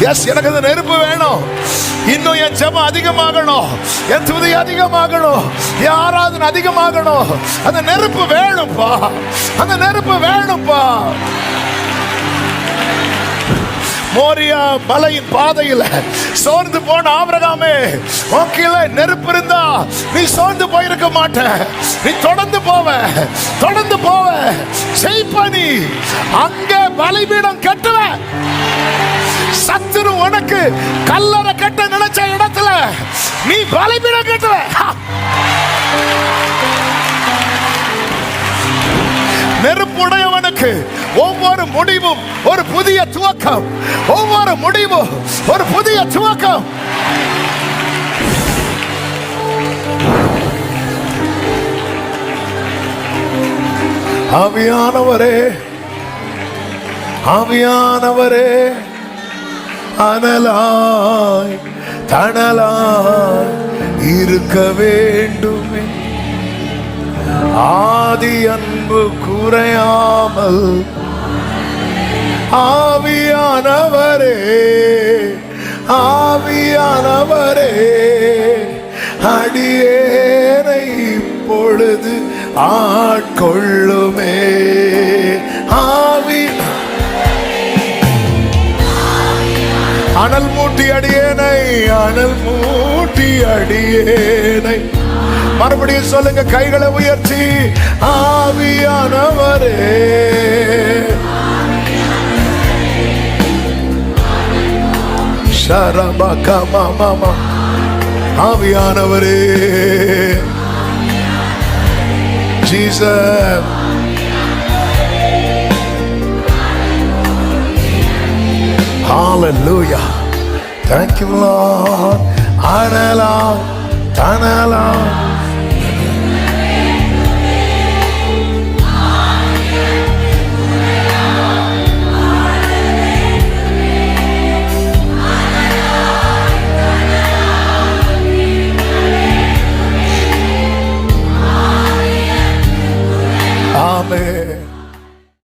S, எனக்கு அந்த நெருப்பு வேணும். இன்னும் என் ஜெபம் அதிகமாகணும், என் துதி அதிகமாகணும், என் ஆராதனை அதிகமாகணும். அந்த நெருப்பு வேணும்பா, அந்த நெருப்பு வேணும்பா. மோரியா மலையின் பாதையில் சோர்ந்து போன ஆபிரகாமே, உன்கில நெருப்பு இருந்தா நீ சோர்ந்து போயிருக்க மாட்ட. நீ தொடர்ந்து போவ, தொடர்ந்து போவ, செய்ப்ப. நீ அங்க பலிபீடம் கட்டுவ. சத்துரு உனக்கு கல்லறை கட்ட நினைச்ச இடத்துல நீ பலிபீடம் கட்டுவ. நெருப்புடையவனுக்கு ஒவ்வொரு முடிவும் ஒரு புதிய துவக்கம், ஒவ்வொரு முடிவும் ஒரு புதிய துவக்கம். ஆவியானவரே, ஆவியானவரே, அனலாய் தணலாய் இருக்க வேண்டுமே. ஆதி அன்பு குறையாமல் ஆவியானவரே, ஆவியானவரே, அடியேனை இப்பொழுது ஆட்கொள்ளுமே. ஆவி அனல் மூட்டி அடியேனை, அனல் மூட்டி அடியேனை. மறுபடியும் சொல்லுங்க, கைகளை உயர்த்தி. ஆவியானவரே, ஷரபகமமம, ஆவியானவரே, Jesus. Hallelujah. Thank you, Lord. அனலா தனலா